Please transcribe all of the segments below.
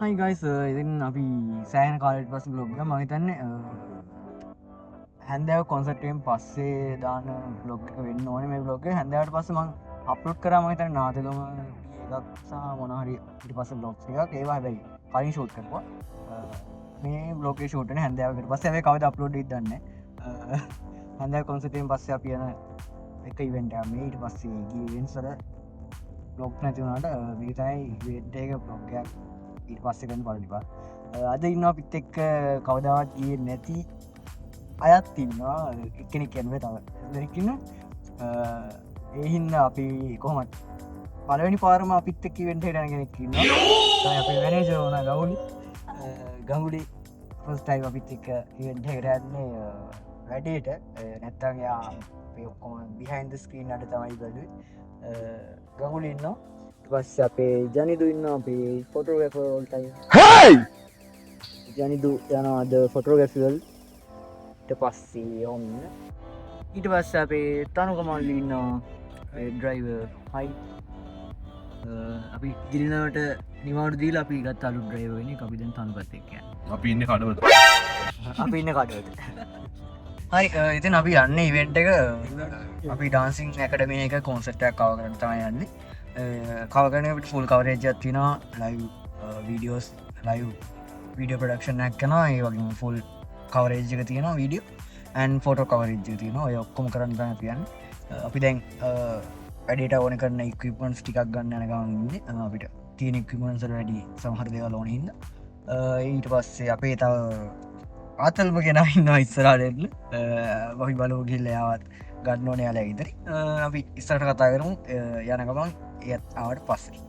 හයි guys ඉතින් අපි සෑහන කාලට පස බ්ලොග්ග මහිතන්න හැන්දව කොන්සටෙන් පස්සේ දාන බ්ලොග් වෙන්න ඕන මේ බ්ලොග් හැඳවට පස මං අප්ලොඩ් කර මහිතන නාතකම ගත්සා මොනහරි ඉට පස බ්ලොග් එකක් ඒවා හැබයි කලින් ෂෝට් කරවා මේ බ්ලොග ෂෝටන හැඳවකට පස ඇ කවද අප්ලෝඩ් දන්න හැඳ කොන්සටෙන් පස්ස අපියන එක ඉවෙන්ට මේට පස්සේ ගීවෙන්සර බ්ලොග් නැතිවුණට විතයි වේට්ක බ්ලොග්ගයක් ඊට පස්සකන පලිපා අද ඉන්න පිත් එක්ක කවදාවත් ගිය නැති අයත් ඉන්නවා එක්කෙනෙක් කැන්ව තව දෙරකින්න ඒහින්න අපි කොහොමත් පලවැනි පාරම අපිත් එක්ක වෙන්ට ගෙනෙක්න්න අප වැනජෝන ගවුලි ගංගුලි පස්ටයි අපිත් එක්ක ඉවෙන්ට රැන්නේ වැඩේට නැත්තන්යා ඔක්කොම බිහින්ද ස්ක්‍රීන් අට තමයි බැලු ගංගුලි ඉන්නවා පස් අපේ ජනිදු ඉන්න අපේ ෆොටෝග්‍රෆෝල්ටයි ජනිදු යනවාද ෆොටෝග්‍රෆිවල්ට පස්සේ ඔන්න ඊට පස්ස අපේ තනුකමල්ලි ඉන්නවා ඩ්‍රයිව හයි අපි දිලිනවට නිවාඩු දීල අපි ගත් අලු ඩ්‍රයිවනි අපිදන් තනුපත්තෙක් අපි ඉන්න කඩවත අපි ඉන්න කඩවත හරි ඉතින් අපි යන්න ඉවෙන්ට් එක අපි ඩාන්සිං ඇකඩමිය එක කොන්සට්ටක් කව කරන තමයි යන්නේ කවගනට ෆුල් කවරේජත් තින ලයි වීඩියෝස් ලයි වීඩිය ප්‍රඩක්ෂන් ඇක් කන ඒ වගේ ෆුල් කවරේජ්ක තියෙන වීඩියෝ ඇන් ෆෝටෝ කවරේජ් තියෙන ඔය ඔක්කොම කරන්න තන තියන්න අපි දැන් වැඩට ඕන කරන ඉක්විපන්ස් ටිකක් ගන්න යනගන්න අපිට තියනෙක්විමන්සර වැඩි සමහර දෙව ලෝනහිද ඊට පස්සේ අපේ තව ආතල්ම ගෙන ඉන්න ඉස්සරාටල බහි බලෝගිල්ලයාවත් ගන්නෝන යාලා ඉතරි අපි ඉස්සට කතා කරමු යන ගමන් ඒත් ආවට පස්සේ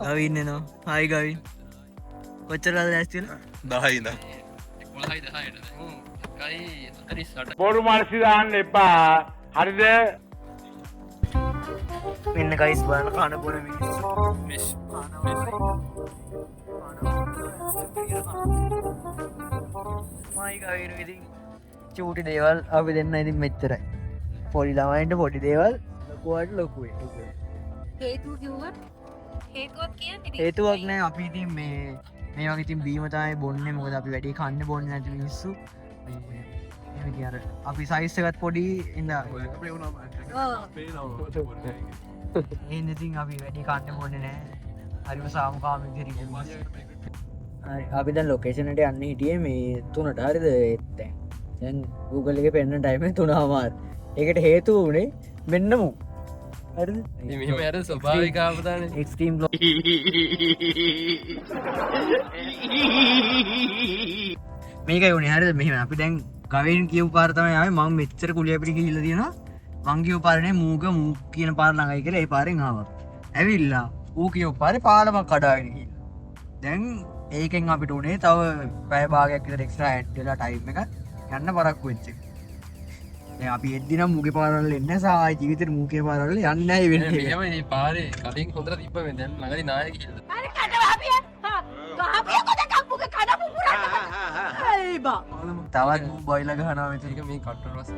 අවින්න නවා හයිගවි කොච්චරද ඇස්තිල දහයිද බොරු මර්සිදාන්න එපා හරිද මෙන්න කයිස් බලන කාන පොන මයිකවිර ඉතින් චූටි දේවල් අපි දෙන්න ඉතින් මෙච්චරයි පොඩි ළමයින්ට පොඩි දේවල් ලොකුවට ලොකුව හේතුවක් නෑ අපි ඉතින් මේ වගේ තින් බීමතයි බොන්න මොකද අපි වැඩි කන්න බොන්න ඇති මිස්සු අපි සයිස්සකත් පොඩි ඉඳ ඉතින් අපි වැඩි කන්න බොන්න නෑ හරිම සාමකාම අපි දැන් ලොකේෂනට යන්න හිටිය මේ තුනට හරිද එත්තැන් දැන් Google එක පෙන්න්න ටයිම තුනාමාර ඒකට හේතු වනේ මෙන්නමු ස්වභාවිකාපතන එක්ස්ටීම් මේක වුණ හරද මෙහම අපි දැන් ගවෙන් කියව පාර්තමය මං මෙච්චර කුලිය පිටි හිල්ල තියෙන මංගිව පාරණය මූග මූ කියන පාර ළඟයි කියලා ඒ පාරෙන් ආවක් ඇවිල්ලා ඌ කියව පාර පාලම කඩාගෙන දැන් ඒකෙන් අපිට උනේ තව පැයභාගයක් රෙක්ස්ට්‍රා ඇඩ්ඩලා ටයිම් එක යන්න පරක්කු වෙච්ච අපි එද්දිනම් මුගේ පාරල එන්න සායි ජීවිතර මූකේ පාරල යන්න වෙන පාරේ කලින් හොඳර තිබ දැන් නගරි නාය තවත් බොයිල ගහනා ඒක මේ කට්ටරස්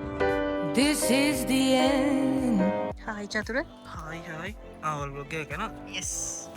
This is the end. හයි චතුර හයි අවල් බොග්ග කන යෙස්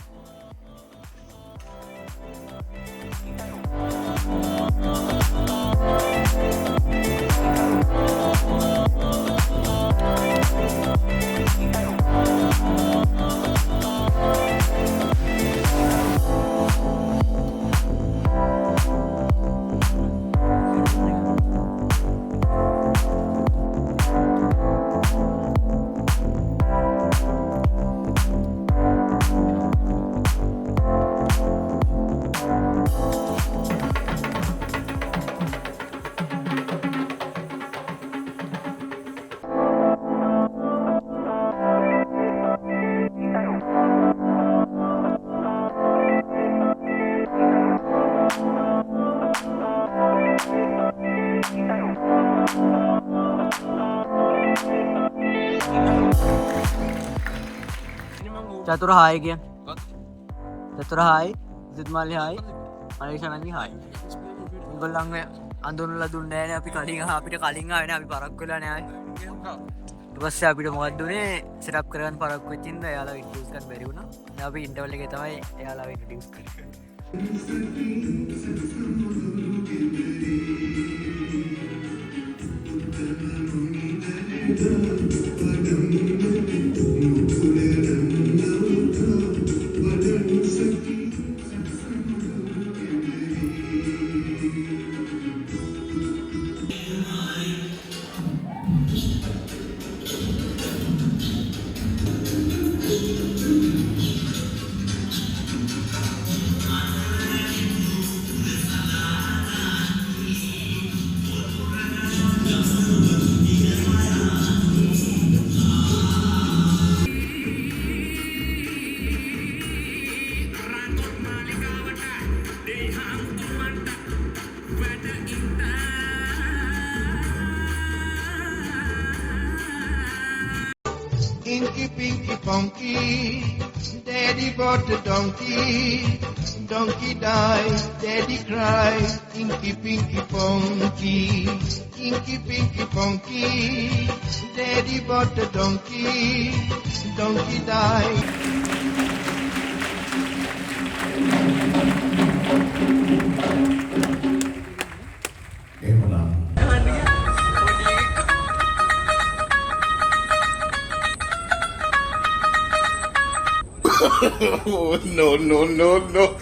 චතුර හාය කිය චතුර හායි සිත්මාලි හායි අනිශනගේ හායි ගොල්ලංග අඳුරල දුන්නෑන අපි කලින් අපිට කලින් වෙන අපි පරක් වෙලා නෑ පස්ස අපිට මොදදුනේ සටප් කරන්න පරක්ව චින්ද යාලා ඉටස්කන් බැරිවුණ අපි ඉන්ටවල්ල එක තමයි යාලා ටිස් Inky Pinky Funky, Daddy bought a donkey, donkey died, Daddy cried, Inky Pinky Funky, Inky Pinky Funky, Daddy bought a donkey, donkey died. Oh, no, no, no, no.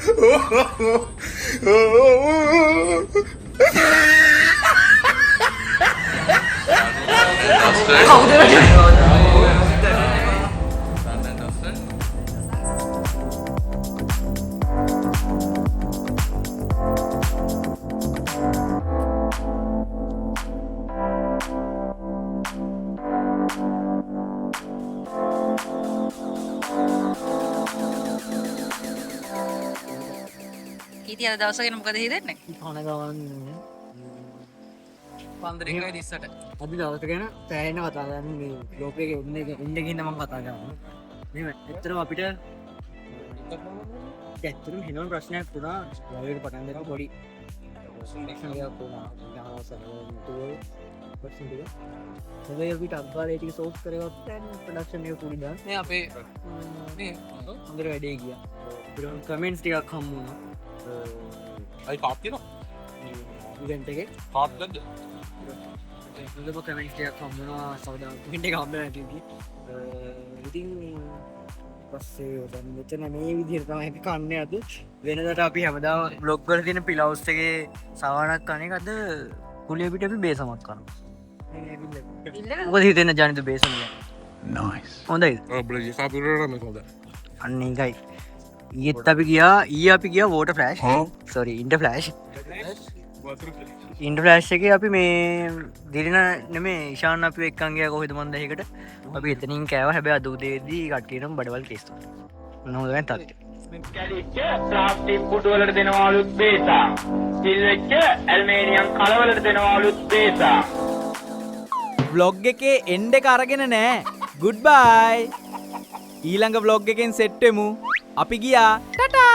කීතිය අද දවස ගැන මොකද හිතෙන්නේ? කන ගවන්න පන්දර එකයි දිස්සට අපි දවස ගැන පෑහෙන කතා කරන්න මේ ලෝකයක ඉන්නකින්න මම කතා කරන්න මෙම එතරම් අපිට ඇත්තරම් හෙනවන් ප්‍රශ්නයක් තුනා ලවයට පටන් දෙක පොඩි සදයපිට අත්වාලේටික සෝස් කරවත් ප්‍රඩක්ෂණය පුඩිද මේ අපේ මේ හොඳර වැඩේ ගිය කමෙන්ස් ටිකක් හම්මුණ අයි පාත්තින ඉගන්ට එක පාත්ලද හොඳම කමෙන්ට්යක් හම්මුණා සවදා පිට කම්බ ඇටකි ඉතින් පස්සේ මෙතන මේ විදිහතම ඇති කන්න අද වෙනදට අපි හැමදා බ්ලොග්ගල තියෙන පිලවස්ගේ සවානක් කනෙක් අද කුලියපිට අපි බේසමත් කන්න හිතෙන ජනිත බේසම හොඳයි හොඳ අන්න එකයි ඒත් අපි ගියා අපි ගියා water flash sorry inter flash inter flash එක අපි මේ දිරින නෙමේ ශාන අපි එක්කන්ගේ කොහෙද මන්දහකට අපි එතනින් කෑව හැබැ අදූදේදී කට්ටනම් බඩවල් කෙස්තු නොදැන් තත් කැලිච්ච ප්ලාස්ටික් කුටුවලට දෙනවාලුත් බේසා සිල්වෙච්ච ඇල්මේනියම් කලවලට දෙනවාලුත් බේසා බ්ලොග් එකේ එන්ඩ එක අරගෙන නෑ ගුඩ් බයි ඊළඟ බ්ලොග් එකෙන් සෙට්ටෙමු අපි ගියා ටටා